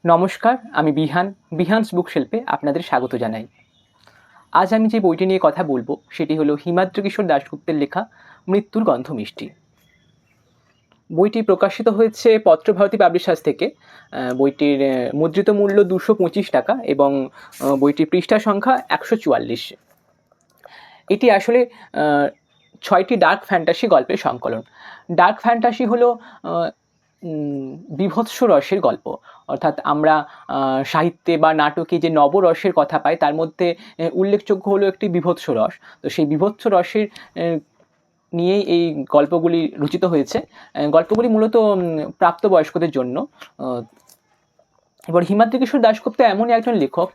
নমস্কার, আমি বিহানস বুক শিল্পে আপনাদের স্বাগত জানাই। আজ আমি যে বইটি নিয়ে কথা বলবো সেটি হলো হিমাদ্রি কিশোর দাশগুপ্তের লেখা মৃত্যুর গন্ধ মিষ্টি। বইটি প্রকাশিত হয়েছে পত্রভারতী পাবলিশার্স থেকে। বইটির মুদ্রিত মূল্য 225 টাকা এবং বইটির পৃষ্ঠা সংখ্যা 144। এটি আসলে 6টি ডার্ক ফ্যান্টাসি গল্পের সংকলন। ডার্ক ফ্যান্টাসি হলো বীভৎস রসের গল্প, অর্থাৎ আমরা সাহিত্যে বা নাটকে যে নবরসের কথা পাই তার মধ্যে উল্লেখযোগ্য হলো একটি বীভৎস রস। তো সেই বীভৎস রসের নিয়েই এই গল্পগুলি রচিত হয়েছে। গল্পগুলি মূলত প্রাপ্তবয়স্কদের জন্য। এবার হিমাদ্রি কিশোর দাশগুপ্ত এমনই একজন লেখক,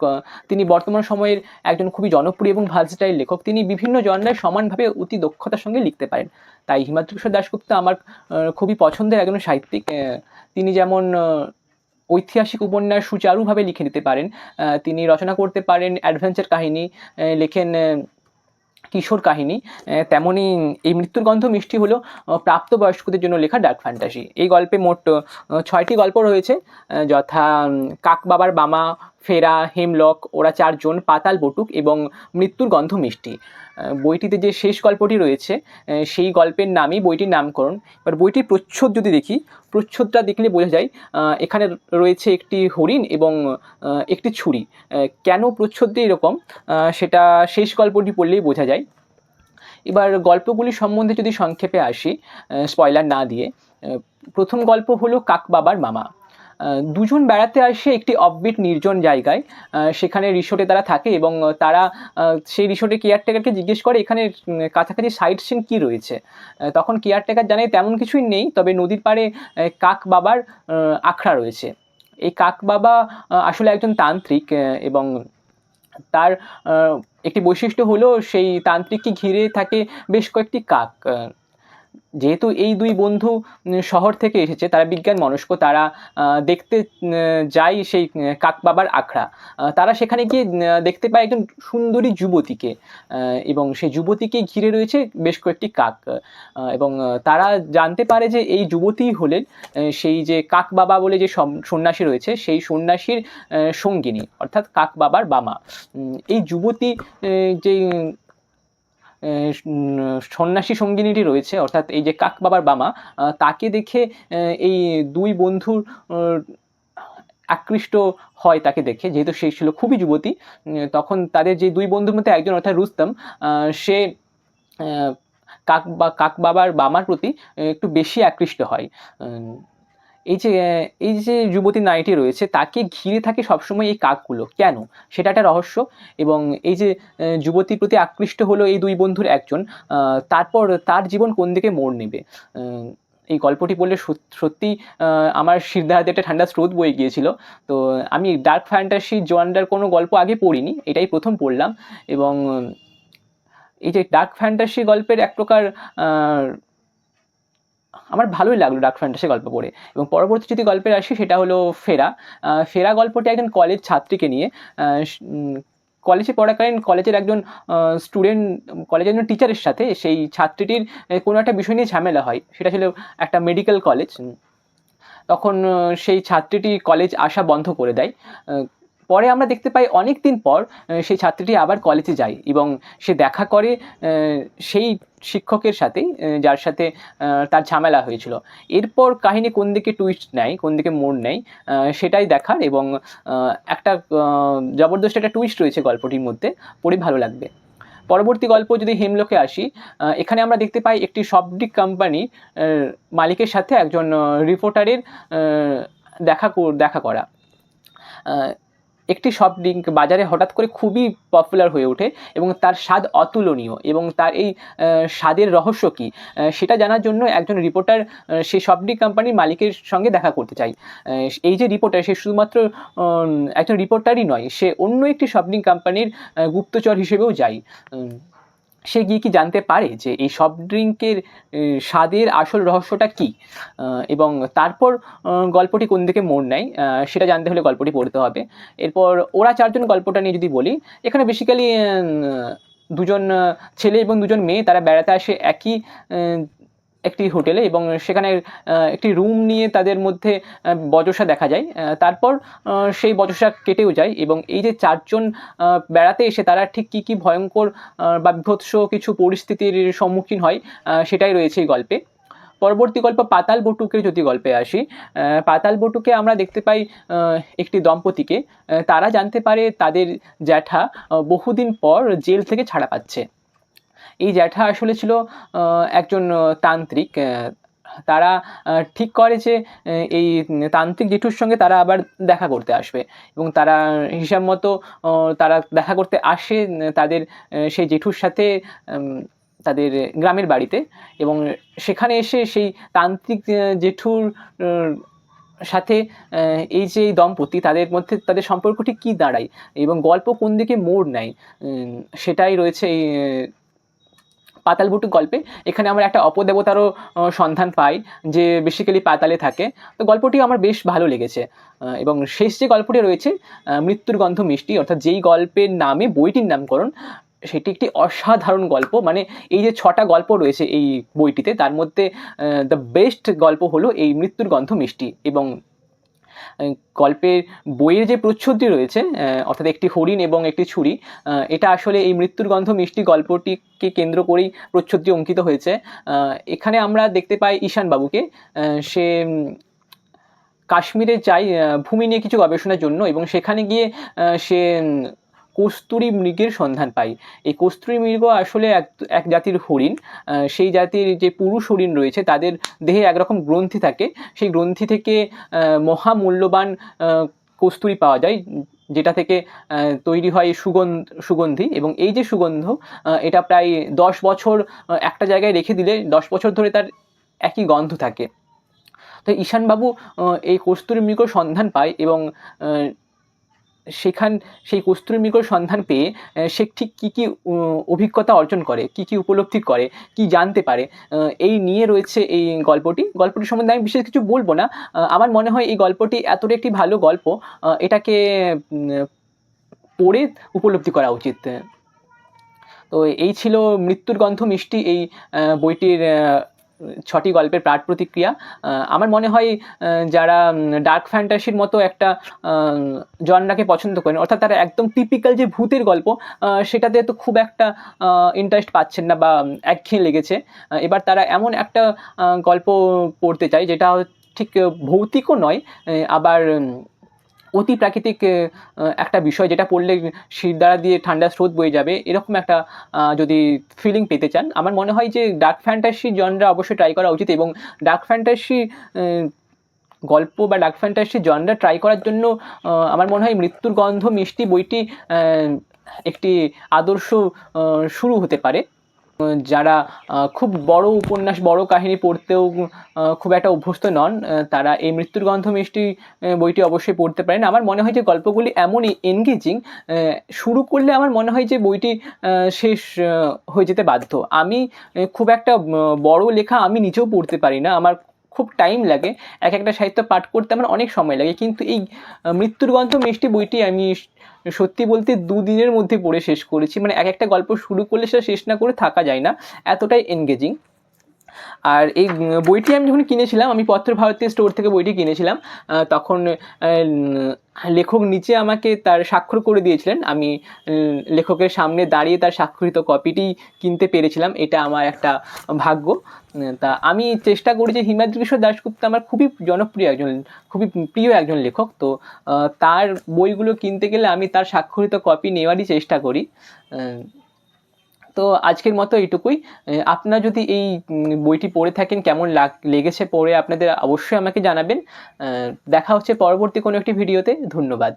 তিনি বর্তমান সময়ের একজন খুবই জনপ্রিয় এবং ভার্সেটাইল লেখক। তিনি বিভিন্ন জনরায় সমানভাবে অতি দক্ষতার সঙ্গে লিখতে পারেন। তাই হিমাদ্রি কিশোর দাশগুপ্ত আমার খুবই পছন্দের একজন সাহিত্যিক। তিনি যেমন ঐতিহাসিক উপন্যাস সুচারুভাবে লিখে দিতে পারেন, তিনি রচনা করতে পারেন অ্যাডভেঞ্চার কাহিনী, লেখেন কিশোর কাহিনী, তেমনই এই মৃত্যুর গন্ধ মিষ্টি হলো প্রাপ্তবয়স্কদের জন্য লেখা ডার্ক ফ্যান্টাসি। এই গল্পে মোট 6টি গল্প রয়েছে, যথা কাকবাবার বামা, ফেরা, হেমলক, ওরা 4 জন, পাতাল বটুক এবং মৃত্যুর গন্ধ মিষ্টি। বইটিতে যে শেষ গল্পটি রয়েছে সেই গল্পের নামই বইটির নামকরণ। এবার বইটির প্রচ্ছদ যদি দেখি, প্রচ্ছদটা দেখলে বোঝা যায় এখানে রয়েছে একটি হরিণ এবং একটি ছুরি। কেন প্রচ্ছদটি এরকম সেটা শেষ গল্পটি পড়লেই বোঝা যায়। এবার গল্পগুলি সম্বন্ধে যদি সংক্ষেপে আসি, স্পয়লার না দিয়ে, প্রথম গল্প হলো কাকবাবার মামা। দুজন বেড়াতে আসে একটি অফবিট নির্জন জায়গায়। সেখানে রিসোর্টে তারা থাকে এবং তারা সেই রিসোর্টের কেয়ারটেকারকে জিজ্ঞেস করে এখানে কাছাকাছি সাইট সিন কী রয়েছে। তখন কেয়ারটেকার জানায় তেমন কিছুই নেই, তবে নদীর পাড়ে কাকবাবার আখড়া রয়েছে। এই কাকবাবা আসলে একজন তান্ত্রিক এবং তার একটি বৈশিষ্ট্য হলো সেই তান্ত্রিককে ঘিরে থাকে বেশ কয়েকটি কাক। যেহেতু এই দুই বন্ধু শহর থেকে এসেছে, তারা বিজ্ঞান মনস্ক, তারা দেখতে যায় সেই কাকবাবার আখড়া। তারা সেখানে গিয়ে দেখতে পায় একজন সুন্দরী যুবতীকে এবং সেই যুবতীকে ঘিরে রয়েছে বেশ কয়েকটি কাক। এবং তারা জানতে পারে যে এই যুবতী হলেন সেই যে কাকবাবা বলে যে সন্ন্যাসী রয়েছে সেই সন্ন্যাসীর সঙ্গিনী, অর্থাৎ কাকবাবার বামা। এই যুবতী যে সন্ন্যাসী সঙ্গিনীটি রয়েছে, অর্থাৎ এই যে কাকবাবার বামা, তাকে দেখে এই দুই বন্ধুর আকৃষ্ট হয় তাকে দেখে, যেহেতু সে ছিল খুবই যুবতী। তখন তাদের যে দুই বন্ধুর মধ্যে একজন, অর্থাৎ রুস্তম, সে কাকবাবার বামার প্রতি একটু বেশি আকৃষ্ট হয়। এই যে যুবতী নারীটি রয়েছে তাকে ঘিরে থাকে সবসময় এই কাকগুলো, কেন সেটা একটা রহস্য। এবং এই যে যুবতীর প্রতি আকৃষ্ট হলো এই দুই বন্ধুর একজন, তারপর তার জীবন কোন দিকে মোড় নেবে। এই গল্পটি পড়লে সত্যি আমার শিরদাঁড়াতে একটা ঠান্ডা স্রোত বয়ে গিয়েছিল। তো আমি ডার্ক ফ্যান্টাসি জনরার কোনো গল্প আগে পড়িনি, এটাই প্রথম পড়লাম। এবং এই যে ডার্ক ফ্যান্টাসি গল্পের এক প্রকার আমার ভালোই লাগলো ডার্ক ফ্যান্টাসি গল্প পড়ে। এবং পরবর্তী যদি গল্পের আসি সেটা হলো ফেরা। ফেরা গল্পটি একজন কলেজ ছাত্রীকে নিয়ে। কলেজে পড়াকালীন কলেজের একজন স্টুডেন্ট, কলেজের একজন টিচারের সাথে সেই ছাত্রীটির কোনো একটা বিষয় নিয়ে ঝামেলা হয়। সেটা ছিল একটা মেডিকেল কলেজ। তখন সেই ছাত্রীটি কলেজ আসা বন্ধ করে দেয়। পরে আমরা দেখতে পাই অনেক দিন পর সেই ছাত্রীটি আবার কলেজে যায় এবং সে দেখা করে সেই শিক্ষকের সাথে যার সাথে তার ঝামেলা হয়েছিল। এরপর কাহিনী কোন দিকে টুইস্ট নেয়, কোন দিকে মোড় নেয়, সেটাই দেখার। এবং একটা জবরদস্ত একটা টুইস্ট রয়েছে গল্পটির মধ্যে, পড়ে ভালো লাগবে। পরবর্তী গল্প যদি হেমলকে আসি, এখানে আমরা দেখতে পাই একটি সফটডিক কোম্পানি মালিকের সাথে একজন রিপোর্টারের দেখা করা। একটি সফট ড্রিঙ্ক বাজারে হঠাৎ করে খুবই পপুলার হয়ে ওঠে এবং তার স্বাদ অতুলনীয়, এবং তার এই স্বাদের রহস্য কী সেটা জানার জন্য একজন রিপোর্টার সেই সফট ড্রিঙ্ক কোম্পানির মালিকের সঙ্গে দেখা করতে চায়। এই যে রিপোর্টার, সে শুধুমাত্র একজন রিপোর্টারই নয়, সে অন্য একটি সফট ড্রিঙ্ক কোম্পানির গুপ্তচর হিসেবেও যায়। সে গিয়ে কি জানতে পারে যে এই সফট ড্রিঙ্কের স্বাদের আসল রহস্যটা কী, এবং তারপর গল্পটি কোন দিকে মোড় নেয় সেটা জানতে হলে গল্পটি পড়তে হবে। এরপর ওরা 4 জন গল্পটা নিয়ে যদি বলি, এখানে বেসিক্যালি দুজন ছেলে এবং দুজন মেয়ে তারা বেড়াতে আসে একই একটি হোটেলে এবং সেখানে একটি রুম নিয়ে তাদের মধ্যে বচসা দেখা যায়। তারপর সেই বচসা কেটেও যায় এবং এই যে চারজন বেড়াতে এসে তারা ঠিক কী কী ভয়ঙ্কর বা বিভৎস কিছু পরিস্থিতির সম্মুখীন হয় সেটাই রয়েছে এই গল্পে। পরবর্তী গল্প পাতাল বটুকের যদি গল্পে আসি, পাতাল বটুকে আমরা দেখতে পাই একটি দম্পতিকে। তারা জানতে পারে তাদের জ্যাঠা বহুদিন পর জেল থেকে ছাড়া পাচ্ছে। এই জ্যাঠা আসলে ছিল একজন তান্ত্রিক। তারা ঠিক করে যে এই তান্ত্রিক জেঠুর সঙ্গে তারা আবার দেখা করতে আসবে এবং তারা হিসাব মতো তারা দেখা করতে আসে তাদের সেই জেঠুর সাথে তাদের গ্রামের বাড়িতে এবং সেখানে এসে সেই তান্ত্রিক জেঠুর সাথে এই যে দম্পতি তাদের মধ্যে তাদের সম্পর্কটি কী দাঁড়ায় এবং গল্প কোন দিকে মোড় নেয় সেটাই রয়েছে এই পাতাল বটুক গল্পে। এখানে আমরা একটা অপদেবতারও সন্ধান পাই যে বেসিক্যালি পাতালে থাকে। তো গল্পটি আমার বেশ ভালো লেগেছে এবং শেষ যে গল্পটি রয়েছে মৃত্যুর গন্ধ মিষ্টি, অর্থাৎ যেই গল্পের নামে বইটির নামকরণ, সেটি একটি অসাধারণ গল্প। মানে এই যে 6টা গল্প রয়েছে এই বইটিতে তার মধ্যে দ্য বেস্ট গল্প হলো এই মৃত্যুর গন্ধ মিষ্টি। এবং গল্পের বইয়ের যে প্রচ্ছদটি রয়েছে অর্থাৎ একটি হরিণ এবং একটি ছুরি, এটা আসলে এই মৃত্যুর গন্ধ মিষ্টি গল্পটিকে কেন্দ্র করেই প্রচ্ছদটি অঙ্কিত হয়েছে। এখানে আমরা দেখতে পাই ঈশান বাবুকে। সে কাশ্মীরে যায় ভূমি নিয়ে কিছু গবেষণার জন্য এবং সেখানে গিয়ে সে কস্তুরী মৃগের সন্ধান পাই। এই কস্তুরী মৃগ আসলে এক জাতির হরিণ। সেই জাতির যে পুরুষ হরিণ রয়েছে তাদের দেহে একরকম গ্রন্থি থাকে, সেই গ্রন্থি থেকে মহামূল্যবান কস্তুরী পাওয়া যায় যেটা থেকে তৈরি হয় সুগন্ধি এবং এই যে সুগন্ধ এটা প্রায় 10 বছর একটা জায়গায় রেখে দিলে 10 বছর ধরে তার একই গন্ধ থাকে। তো ঈশানবাবু এই কস্তুরী মৃগর সন্ধান পায় এবং সেই কস্তুরী মৃগর সন্ধান পেয়ে সে ঠিক কী কী অভিজ্ঞতা অর্জন করে, কী কী উপলব্ধি করে, কী জানতে পারে, এই নিয়ে রয়েছে এই গল্পটি সম্বন্ধে আমি বিশেষ কিছু বলবো না। আমার মনে হয় এই গল্পটি এতটা একটি ভালো গল্প, এটাকে পড়ে উপলব্ধি করা উচিত। তো এই ছিল মৃত্যুর গন্ধ মিষ্টি এই বইটির 6টি গল্পের প্রাট প্রতিক্রিয়া। আমার মনে হয় যারা ডার্ক ফ্যান্টাসির মতো একটা জনরাকে পছন্দ করেন, অর্থাৎ তারা একদম টিপিক্যাল যে ভূতের গল্প সেটাতে তো খুব একটা ইন্টারেস্ট পাচ্ছেন না বা একঘেয়ে লেগেছে, এবার তারা এমন একটা গল্প পড়তে চায় যেটা ঠিক ভৌতিকও নয় আবার অতি প্রাকৃতিক একটা বিষয় যেটা পড়লে শিরদাঁড়া দিয়ে ঠান্ডা স্রোত বয়ে যাবে, এরকম একটা যদি ফিলিং পেতে চান, আমার মনে হয় যে ডার্ক ফ্যান্টাসি জনরা অবশ্যই ট্রাই করা উচিত। এবং ডার্ক ফ্যান্টাসি গল্প বা ডার্ক ফ্যান্টাসি জনরা ট্রাই করার জন্য আমার মনে হয় মৃত্যুর গন্ধ মিষ্টি বইটি একটি আদর্শ শুরু হতে পারে। যারা খুব বড় উপন্যাস, বড় কাহিনী পড়তেও খুব একটা অভ্যস্ত নন, তারা এই মৃত্যুর গন্ধ মিষ্টি বইটি অবশ্যই পড়তে পারেন। আমার মনে হয় যে গল্পগুলি এমনই এনগেজিং, শুরু করলে আমার মনে হয় যে বইটি শেষ হয়ে যেতে বাধ্য। আমি খুব একটা বড় লেখা আমি নিজেও পড়তে পারি না, আমার খুব টাইম লাগে, একটা সাহিত্য পাঠ করতে আমার অনেক সময় লাগে, কিন্তু এই মৃত্যুর গন্ধ মিষ্টি বইটি আমি সত্যি বলতে 2 দিনের মধ্যে পড়ে শেষ করেছি। মানে একটা গল্প শুরু করলে সেটা শেষ না করে থাকা যায় না, এতটাই এনগেজিং। আর এই বইটি আমি যখন কিনেছিলাম, আমি পত্রভারতী স্টোর থেকে বইটি কিনেছিলাম, তখন লেখক নিচে আমাকে তার স্বাক্ষর করে দিয়েছিলেন। আমি লেখকের সামনে দাঁড়িয়ে তার স্বাক্ষরিত কপিটি কিনতে পেরেছিলাম, এটা আমার একটা ভাগ্য। তা আমি চেষ্টা করি যে হিমাদ্রি কিশোর দাশগুপ্ত আমার খুবই জনপ্রিয় একজন, খুবই প্রিয় একজন লেখক, তো তার বইগুলো কিনতে গেলে আমি তার স্বাক্ষরিত কপি নেওয়ারই চেষ্টা করি। তো আজকের মতো এইটুকুই। আপনারা যদি এই বইটি পড়ে থাকেন, কেমন লেগেছে পড়ে আপনাদের অবশ্যই আমাকে জানাবেন। দেখা হচ্ছে পরবর্তী কোনো একটি ভিডিওতে। ধন্যবাদ।